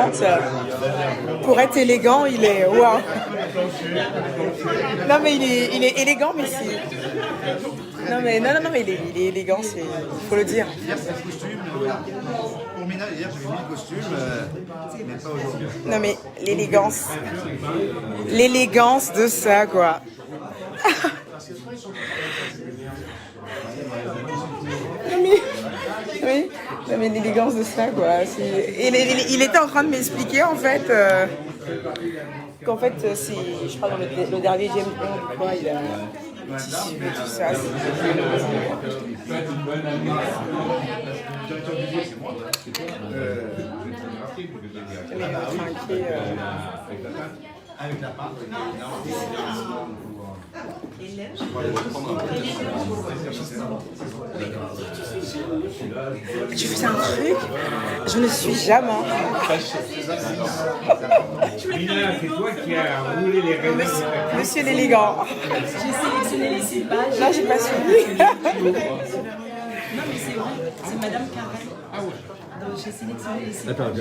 t-shirt. Pour être élégant, il est... Waouh. Non, mais il est élégant, mais c'est... Non, mais il est élégant, il faut le dire. Hier, c'est le costume. Pour Mina, hier, j'avais mis le costume, mais pas aujourd'hui. Non, mais l'élégance. L'élégance de ça, quoi. Oui, non, mais l'élégance de ça, quoi. Il était en train de m'expliquer, en fait, qu'en fait, c'est, je crois, dans le dernier James Bond, quoi, il a le tissu et tout ça. Avec la pâte, Tu fais un truc? Je ne suis jamais. Mina, c'est toi qui as roulé les rênes. Monsieur l'élégant. J'ai sélectionné les cépages. Là, j'ai pas suivi. Non, mais c'est vrai, c'est Madame Carrel. Ah ouais. Donc, j'ai sélectionné les cépages. Attends,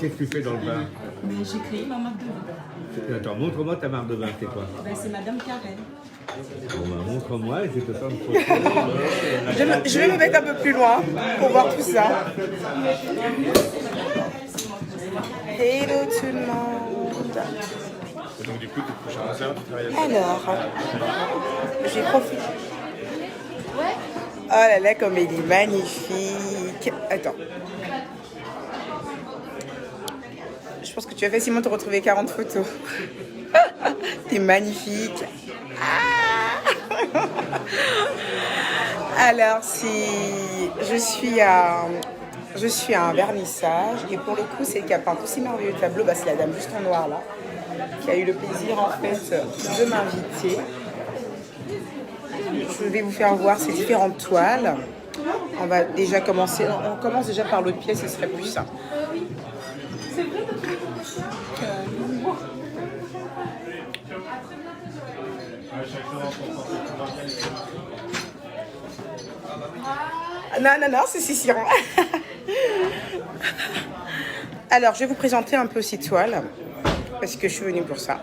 qu'est-ce que tu fais dans le vin? Mais j'ai créé ma marque de vin. Attends, montre-moi ta marque de vin, c'est quoi? Ben, c'est Madame Carrel. Bon, bah, montre-moi et je vais te faire une photo. Je vais me mettre un peu plus loin pour voir tout ça. Hello tout le monde. Donc du coup, tu te couches à 11h, tu travailles à Alors, j'ai profité. Oh là là, comme il est magnifique. Attends. Je pense que tu as facilement te retrouver 40 photos. T'es magnifique. Ah. Alors, je suis à un vernissage et pour le coup, c'est qui a peint tous ces merveilleux tableaux. Bah, c'est la dame juste en noir là, qui a eu le plaisir en fait de m'inviter. Je vais vous faire voir ces différentes toiles. On va déjà commencer. On commence déjà par l'autre pièce, ce serait plus simple. Non, c'est Ciceron. Alors, je vais vous présenter un peu ces toiles, parce que je suis venue pour ça.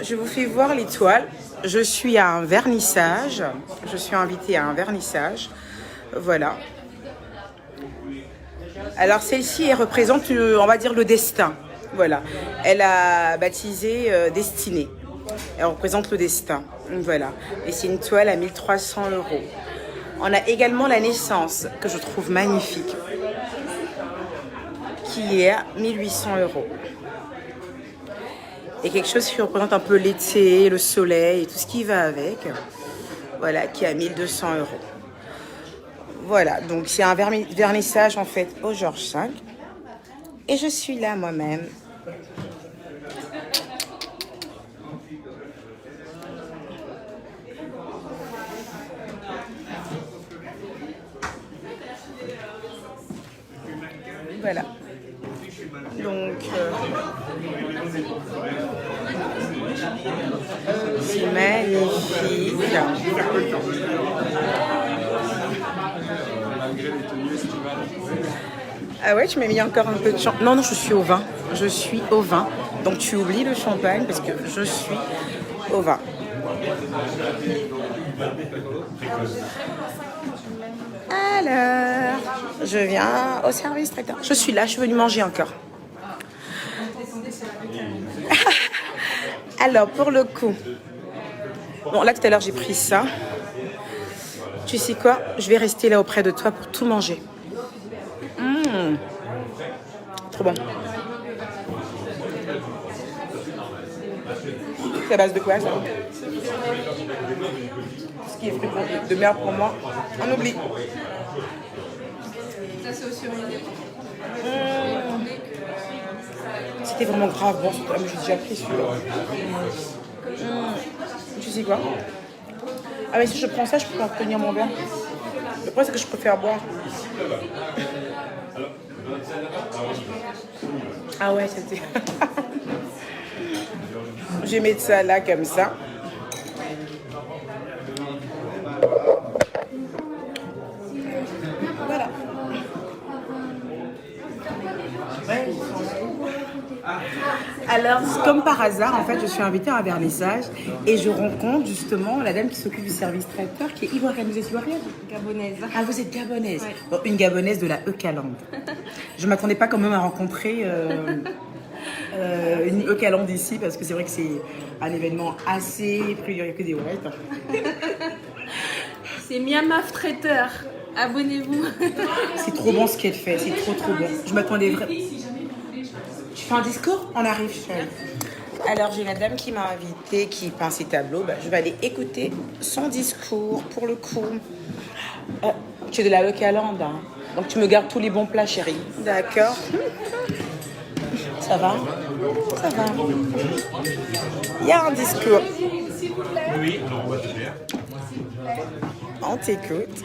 Je vous fais voir les toiles. Je suis à un vernissage. Je suis invitée à un vernissage. Voilà. Alors, celle-ci, elle représente, on va dire, le destin. Voilà. Elle a baptisé Destinée. Elle représente le destin. Voilà. Et c'est une toile à 1 300 €. On a également la naissance, que je trouve magnifique, qui est à 1 800 €. Et quelque chose qui représente un peu l'été, le soleil et tout ce qui va avec. Voilà, qui est à 1 200 €. Voilà, donc c'est un vernissage en fait au Georges V. Et je suis là moi-même. Voilà. Donc, c'est magnifique. Ah ouais, tu m'as mis encore un peu de champagne. Non, je suis au vin. Je suis au vin. Donc tu oublies le champagne parce que je suis au vin. Alors, je viens au service traiteur. Je suis là, je suis venue manger encore. Alors, pour le coup, bon, là tout à l'heure j'ai pris ça. Tu sais quoi? Je vais rester là auprès de toi pour tout manger. Trop bon. C'est à base de quoi ça? Ce qui est fruit de mer pour moi, on oublie. C'était vraiment grave bon. J'ai déjà pris celui-là. Tu sais quoi? Ah mais si je prends ça, je peux en tenir mon verre. Le problème c'est que je préfère boire. Ah ouais, c'était... Je vais mettre ça là comme ça. Voilà. Alors, comme par hasard, en fait, je suis invitée à un vernissage et je rencontre justement la dame qui s'occupe du service traiteur qui est ivoirienne. Vous êtes ivoirienne? Gabonaise. Ah, vous êtes gabonaise. Ouais. Bon, une gabonaise de la Eucalande. Je ne m'attendais pas quand même à rencontrer une Eucalande ici parce que c'est vrai que c'est un événement assez privilégié que des whites. C'est Miamaf Traiteur. Abonnez-vous. C'est trop bon ce qu'elle fait, c'est trop bon. Je m'attendais vraiment. Tu fais un discours? On arrive, chérie. Alors j'ai la dame qui m'a invitée, qui peint ses tableaux. Bah, je vais aller écouter son discours pour le coup. Tu es de la Eucalande, hein. Donc tu me gardes tous les bons plats, chérie. D'accord. Ça va? Ça va. Il y a un discours. Oui, alors on va te faire. On t'écoute.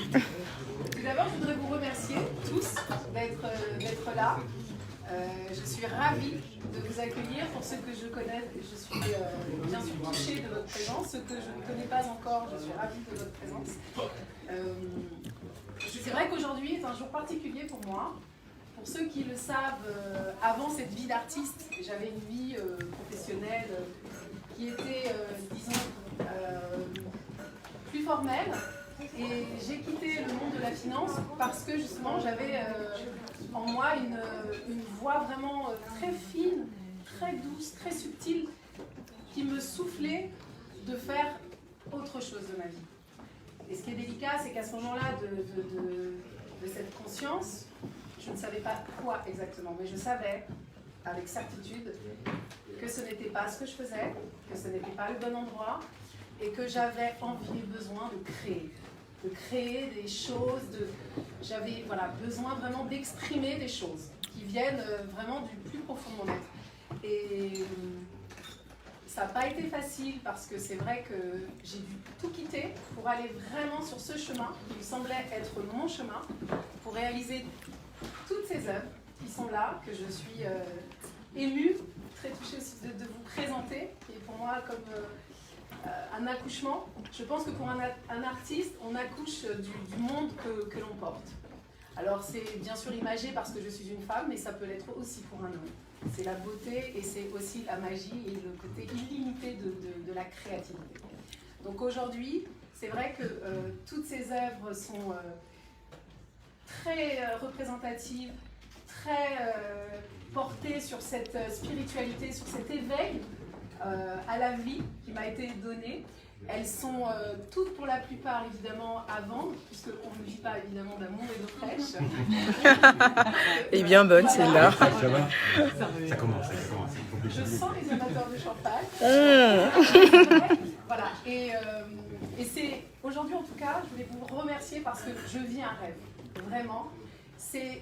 D'abord, je voudrais vous remercier tous d'être là. Je suis ravie de vous accueillir. Pour ceux que je connais, je suis bien sûr touchée de votre présence. Ceux que je ne connais pas encore, je suis ravie de votre présence. C'est vrai qu'aujourd'hui est un jour particulier pour moi. Pour ceux qui le savent, avant cette vie d'artiste, j'avais une vie professionnelle qui était, disons, plus formelle. Et j'ai quitté le monde de la finance parce que justement j'avais en moi une voix vraiment très fine, très douce, très subtile qui me soufflait de faire autre chose de ma vie. Et ce qui est délicat, c'est qu'à ce moment-là de cette conscience, je ne savais pas quoi exactement, mais je savais avec certitude que ce n'était pas ce que je faisais, que ce n'était pas le bon endroit et que j'avais envie et besoin de créer des choses, j'avais besoin vraiment d'exprimer des choses qui viennent vraiment du plus profond de mon être. Et ça n'a pas été facile parce que c'est vrai que j'ai dû tout quitter pour aller vraiment sur ce chemin qui me semblait être mon chemin, pour réaliser toutes ces œuvres qui sont là, que je suis émue, très touchée aussi de vous présenter, qui est pour moi comme un accouchement. Je pense que pour un artiste, on accouche du monde que l'on porte. Alors c'est bien sûr imagé parce que je suis une femme, mais ça peut l'être aussi pour un homme. C'est la beauté et c'est aussi la magie et le côté illimité de la créativité. Donc aujourd'hui, c'est vrai que toutes ces œuvres sont très représentatives, très portées sur cette spiritualité, sur cet éveil à la vie qui m'a été donnée. Elles sont toutes pour la plupart évidemment à vendre, puisqu'on ne vit pas évidemment d'amour et d'eau fraîche. Et bien bonne celle-là. Ça va? Ça commence. Je sens les amateurs de champagne. Voilà, et c'est aujourd'hui en tout cas, je voulais vous remercier parce que je vis un rêve, vraiment. C'est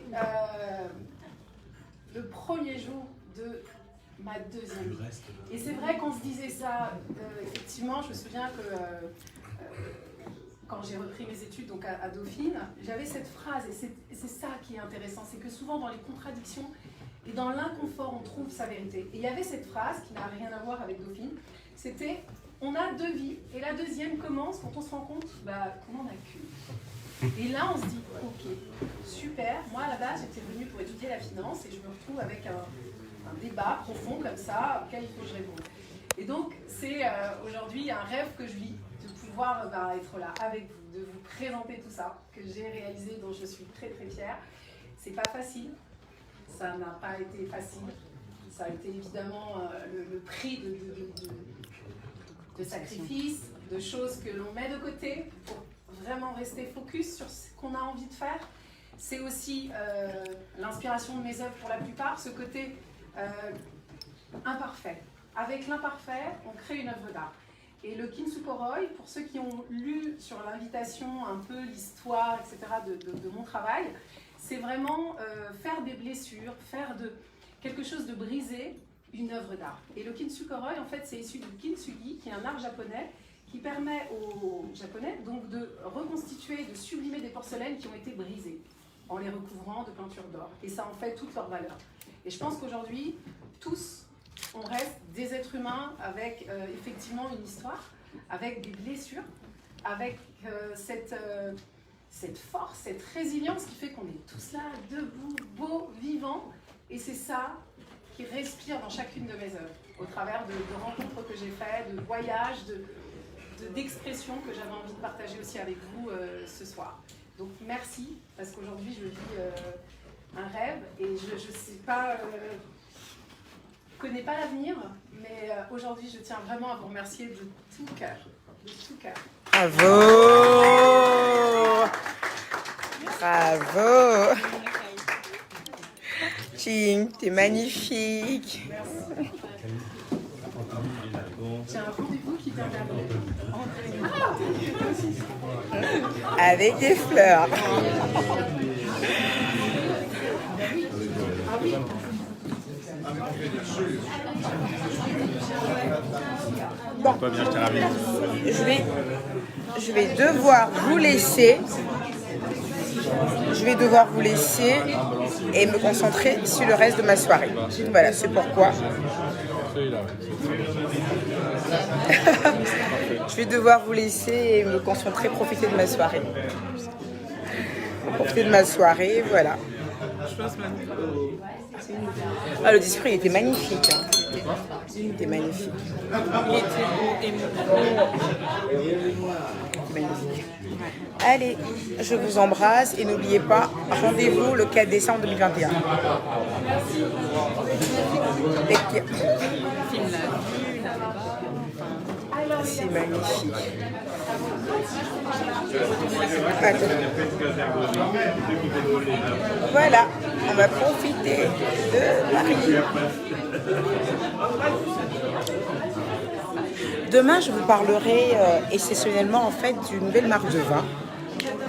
le premier jour de ma deuxième vie. Et c'est vrai qu'on se disait ça, effectivement, je me souviens que quand j'ai repris mes études donc à Dauphine, j'avais cette phrase, et c'est ça qui est intéressant, c'est que souvent dans les contradictions et dans l'inconfort, on trouve sa vérité. Et il y avait cette phrase qui n'a rien à voir avec Dauphine, c'était « on a deux vies, et la deuxième commence quand on se rend compte qu'on n'en a qu'une ». Et là, on se dit « ok, super, moi à la base j'étais venue pour étudier la finance et je me retrouve avec un débat profond comme ça, auquel il faut que je réponde. » Et donc, c'est aujourd'hui un rêve que je vis, de pouvoir être là avec vous, de vous présenter tout ça, que j'ai réalisé, dont je suis très très fière. C'est pas facile, ça n'a pas été facile, ça a été évidemment le prix de sacrifices, de choses que l'on met de côté pour vraiment rester focus sur ce qu'on a envie de faire. C'est aussi l'inspiration de mes œuvres pour la plupart, ce côté imparfait. Avec l'imparfait, on crée une œuvre d'art. Et le Kintsukuroi, pour ceux qui ont lu sur l'invitation un peu l'histoire, etc. de mon travail, c'est vraiment faire des blessures, faire de quelque chose de brisé, une œuvre d'art. Et le Kintsukuroi, en fait, c'est issu du Kintsugi, qui est un art japonais, qui permet aux Japonais donc de reconstituer, de sublimer des porcelaines qui ont été brisées, en les recouvrant de peinture d'or. Et ça en fait toute leur valeur. Et je pense qu'aujourd'hui, tous, on reste des êtres humains avec effectivement une histoire, avec des blessures, avec cette force, cette résilience qui fait qu'on est tous là, debout, beaux, vivants. Et c'est ça qui respire dans chacune de mes œuvres, au travers de rencontres que j'ai faites, de voyages, d'expressions que j'avais envie de partager aussi avec vous ce soir. Donc merci, parce qu'aujourd'hui je vis un rêve et je sais pas, connais pas l'avenir, mais aujourd'hui je tiens vraiment à vous remercier de tout cœur, de tout cœur. Bravo! Bravo! Ching, t'es magnifique! J'ai un rendez-vous qui vient d'arriver. Avec des fleurs. Bon, Toi, bien, je t'ai ravi. je vais devoir vous laisser. Je vais devoir vous laisser et me concentrer sur le reste de ma soirée. Voilà, c'est pourquoi. Je vais devoir vous laisser et me concentrer, profiter de ma soirée. Profiter de ma soirée, voilà. Ah, le discours, il était magnifique. Hein. Il était magnifique. Magnifique. Allez, je vous embrasse et n'oubliez pas, rendez-vous le 4 décembre 2021. C'est magnifique. Attends. Voilà, on va profiter de Paris. Demain, je vous parlerai exceptionnellement en fait d'une nouvelle marque de vin,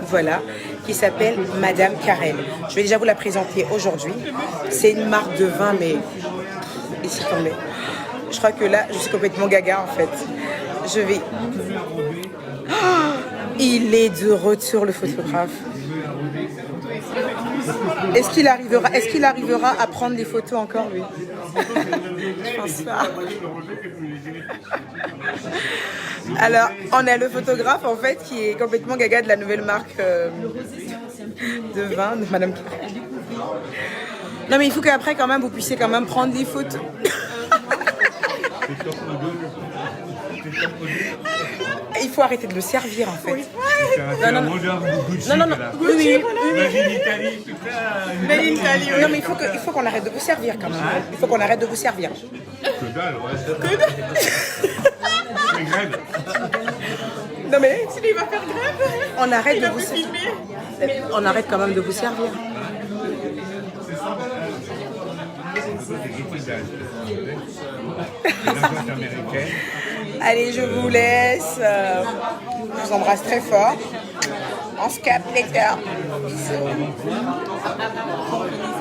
voilà, qui s'appelle Madame Carrel. Je vais déjà vous la présenter aujourd'hui. C'est une marque de vin, mais ici tombé. Je crois que là, je suis complètement gaga en fait. Je vais. Oh, il est de retour le photographe. Est-ce qu'il arrivera à prendre des photos encore lui? Je pense pas. Alors, on a le photographe en fait qui est complètement gaga de la nouvelle marque de vin de Madame Carrel. Non mais il faut qu'après quand même vous puissiez quand même prendre des photos. Il faut arrêter de le servir en fait. Non. Oui. Non mais il faut qu'on arrête de vous servir quand même. Il faut qu'on arrête de vous servir. Que dalle, ouais. C'est grève. Non mais s'il va faire grève, on arrête de vous servir. On arrête quand même de vous servir. Allez, je vous laisse. Je vous embrasse très fort. On se capte les cœurs. Bisous.